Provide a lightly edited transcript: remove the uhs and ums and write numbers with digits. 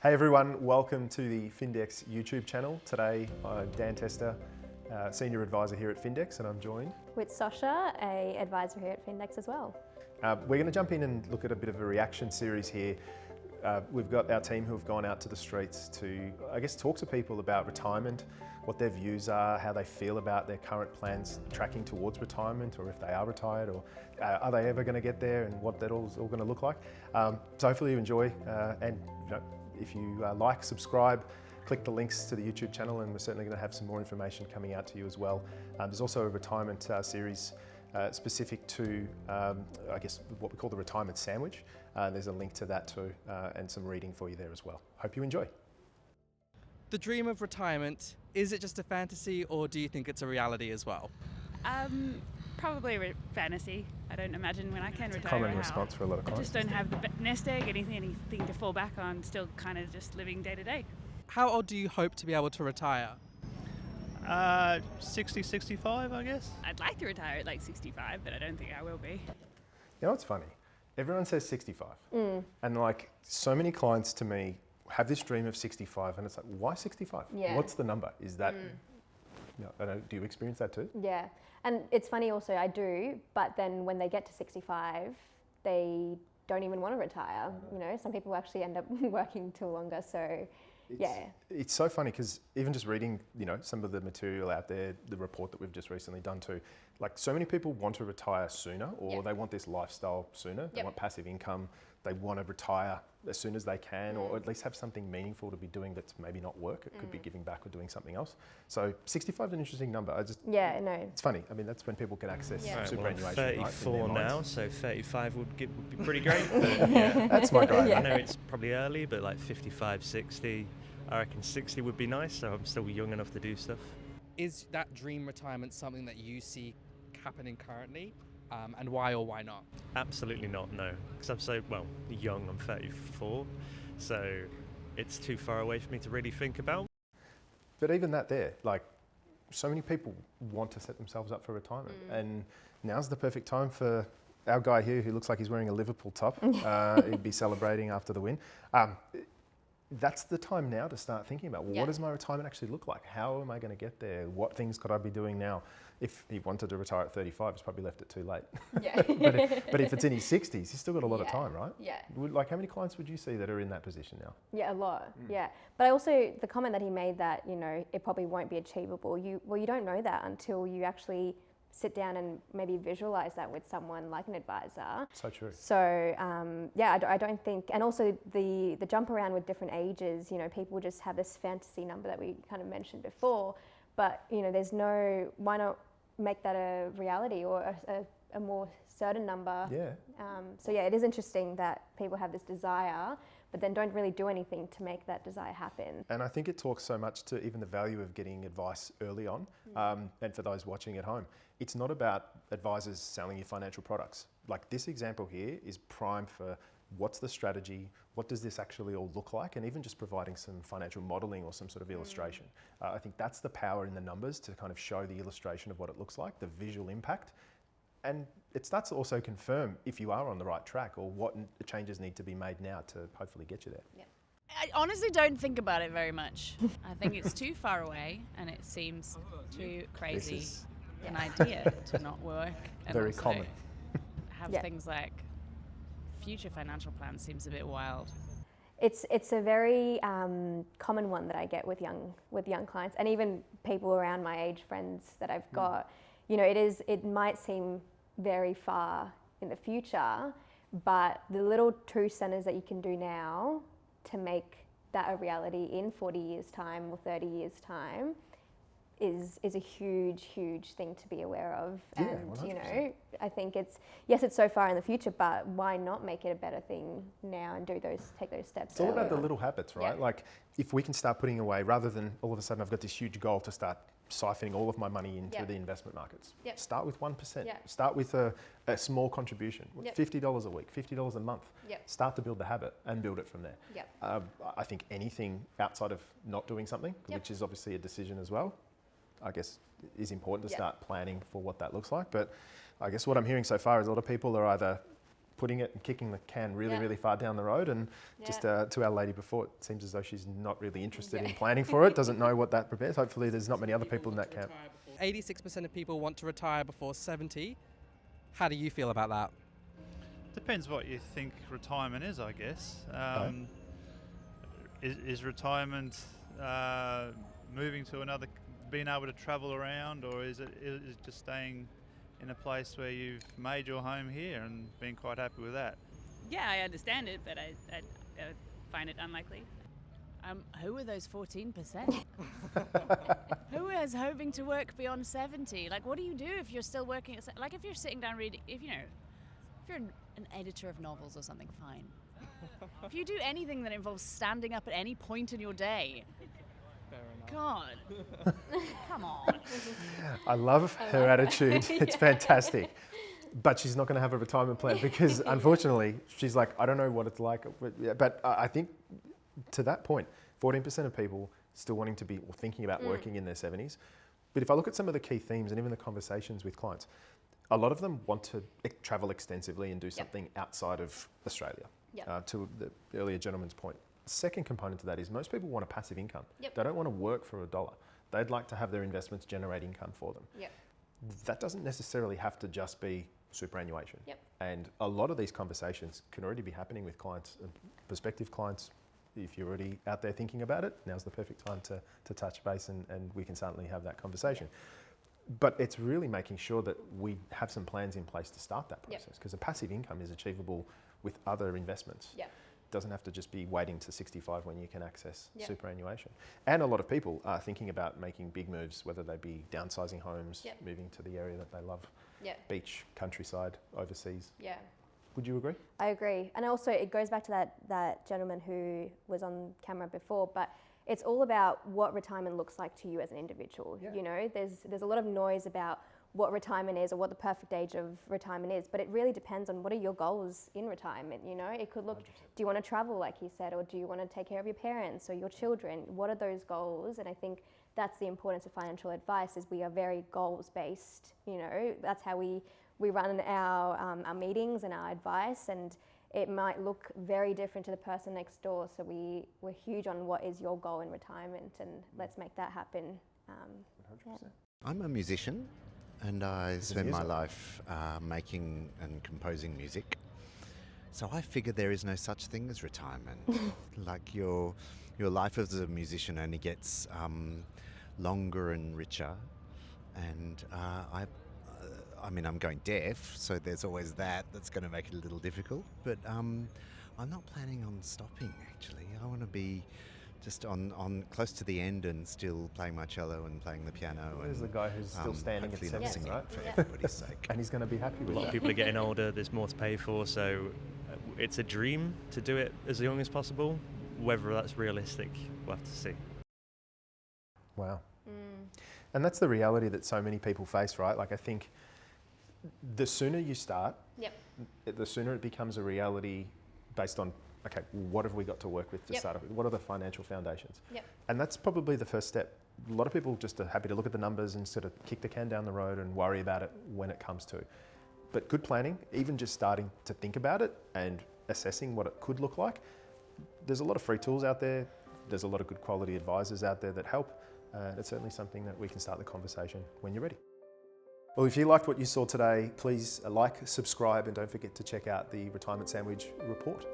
Hey everyone, welcome to the Findex YouTube channel. Today I'm Dan Tester, Senior Advisor here at Findex, and I'm joined with Sasha, a advisor here at Findex as well. We're going to jump in and look at a bit of a reaction series here. We've got our team who have gone out to the streets to, I guess, talk to people about retirement, what their views are, how they feel about their current plans tracking towards retirement, or if they are retired, or are they ever going to get there, and what that all going to look like. So hopefully you enjoy, and if you like, subscribe, click the links to the YouTube channel, and we're certainly going to have some more information coming out to you as well. There's also a retirement series specific to, I guess, what we call the retirement sandwich. There's a link to that too, and some reading for you there as well. Hope you enjoy. The dream of retirement, is it just a fantasy, or do you think it's a reality as well? Probably fantasy. I don't imagine when I can retire. Common response for a lot of I clients. just don't have the nest egg, anything to fall back on, still kind of just living day to day. How old do you hope to be able to retire? 60, 65, I guess. I'd like to retire at like 65, but I don't think I will be. You know what's funny? Everyone says 65. And like so many clients to me have this dream of 65, and it's like, why 65? Yeah. What's the number? Is that, I don't know, do you experience that too? Yeah, and it's funny also, I do, but then when they get to 65, they don't even want to retire. You know, some people actually end up working till longer, so It's so funny because even just reading, some of the material out there, the report that we've just recently done too, like so many people want to retire sooner, or they want this lifestyle sooner. They want passive income. They want to retire as soon as they can, or at least have something meaningful to be doing that's maybe not work. It could be giving back or doing something else. So 65 is an interesting number. It's funny. I mean, that's when people can access superannuation. I'm 34 now, so 35 would be pretty great. But That's my guy. I know it's probably early, but like 55, 60. I reckon 60 would be nice, so I'm still young enough to do stuff. Is that dream retirement something that you see happening currently? And why or why not? Absolutely not, no. Because I'm so, young, I'm 34, so it's too far away for me to really think about. But even that there, like so many people want to set themselves up for retirement, and now's the perfect time for our guy here who looks like he's wearing a Liverpool top. He'd be celebrating after the win. That's the time now to start thinking about, what does my retirement actually look like? How am I going to get there? What things could I be doing now? If he wanted to retire at 35, he's probably left it too late. Yeah. but if it's in his 60s, he's still got a lot of time, right? Yeah. Like, how many clients would you see that are in that position now? Yeah, a lot. Yeah, but I also, the comment that he made that it probably won't be achievable. You don't know that until you actually sit down and maybe visualize that with someone like an advisor. So true. So I don't think, and also the jump around with different ages, people just have this fantasy number that we kind of mentioned before, but there's no, why not make that a reality, or a more certain number? Yeah. So it is interesting that people have this desire, but then don't really do anything to make that desire happen. And I think it talks so much to even the value of getting advice early on. And for those watching at home, it's not about advisors selling you financial products. Like this example here is prime for what's the strategy, what does this actually all look like, and even just providing some financial modeling or some sort of illustration. I think that's the power in the numbers, to kind of show the illustration of what it looks like, the visual impact. And it starts to also confirm if you are on the right track, or what changes need to be made now to hopefully get you there. Yeah. I honestly don't think about it very much. I think it's too far away, and it seems too crazy an idea to not work. And very also common. Have things like future financial plans seems a bit wild. It's a very common one that I get with young clients, and even people around my age, friends that I've got. It might seem very far in the future, but the little 2 centers that you can do now to make that a reality in 40 years time or 30 years time is a huge thing to be aware of. Yeah, and 100%. I think it's so far in the future, but why not make it a better thing now and take those steps? It's all about the earlier. little habits, right? Yeah. Like if we can start putting away, rather than all of a sudden I've got this huge goal to start siphoning all of my money into the investment markets. Yep. Start with 1%. Yep. Start with a small contribution, Yep. $50 a week, $50 a month. Yep. Start to build the habit and build it from there. Yep. I think anything outside of not doing something, which is obviously a decision as well, I guess is important to start planning for what that looks like. But I guess what I'm hearing so far is a lot of people are either putting it and kicking the can really far down the road. And just to our lady before, it seems as though she's not really interested in planning for it, doesn't know what that prepares. Hopefully there's not many other people in that camp. 86% of people want to retire before 70. How do you feel about that? Depends what you think retirement is, I guess. Is retirement moving to another, being able to travel around, or is it just staying in a place where you've made your home here and been quite happy with that? Yeah, I understand it, but I find it unlikely. Who are those 14%? Who is hoping to work beyond 70? Like, what do you do if you're still working? Like, if you're sitting down reading, if you're an editor of novels or something, fine. If you do anything that involves standing up at any point in your day, Fair enough. God, come on. I love her attitude. It's fantastic. But she's not going to have a retirement plan because, unfortunately, she's like, I don't know what it's like. But I think to that point, 14% of people still wanting to be or thinking about working in their 70s. But if I look at some of the key themes and even the conversations with clients, a lot of them want to travel extensively and do something outside of Australia. To the earlier gentleman's point. Second component to that is most people want a passive income. They don't want to work for a dollar. They'd like to have their investments generate income for them. That doesn't necessarily have to just be superannuation. And a lot of these conversations can already be happening with clients, prospective clients. If you're already out there thinking about it, now's the perfect time to touch base and we can certainly have that conversation. But it's really making sure that we have some plans in place to start that process, because a passive income is achievable with other investments. It doesn't have to just be waiting to 65 when you can access superannuation. And a lot of people are thinking about making big moves, whether they be downsizing homes, moving to the area that they love, beach, countryside, overseas. Would you agree? I agree. And also it goes back to that gentleman who was on camera before, but it's all about what retirement looks like to you as an individual. You know, there's a lot of noise about what retirement is or what the perfect age of retirement is, but it really depends on what are your goals in retirement. You know, it could look, 100%. Do you want to travel, like he said, or do you want to take care of your parents or your children? What are those goals? And I think that's the importance of financial advice, is we are very goals based. You know, that's how we run our meetings and our advice, and it might look very different to the person next door. So we're huge on what is your goal in retirement, and let's make that happen. 100%. I'm a musician, and I spend my life making and composing music. So I figure there is no such thing as retirement. Like your life as a musician only gets longer and richer. And I mean, I'm going deaf, so there's always that's going to make it a little difficult. But I'm not planning on stopping, actually. I want to be just on close to the end and still playing my cello and playing the piano. There's the guy who's still standing at 70, right? For everybody's sake. And he's going to be happy with A lot of people are getting older, there's more to pay for, so it's a dream to do it as young as possible. Whether that's realistic, we'll have to see. Wow. And that's the reality that so many people face, right? Like, I think the sooner you start, the sooner it becomes a reality based on, okay, what have we got to work with to start off with? What are the financial foundations? And that's probably the first step. A lot of people just are happy to look at the numbers and sort of kick the can down the road and worry about it when it comes to. But good planning, even just starting to think about it and assessing what it could look like, there's a lot of free tools out there. There's a lot of good quality advisors out there that help. It's certainly something that we can start the conversation when you're ready. Well, if you liked what you saw today, please like, subscribe, and don't forget to check out the Retirement Sandwich report.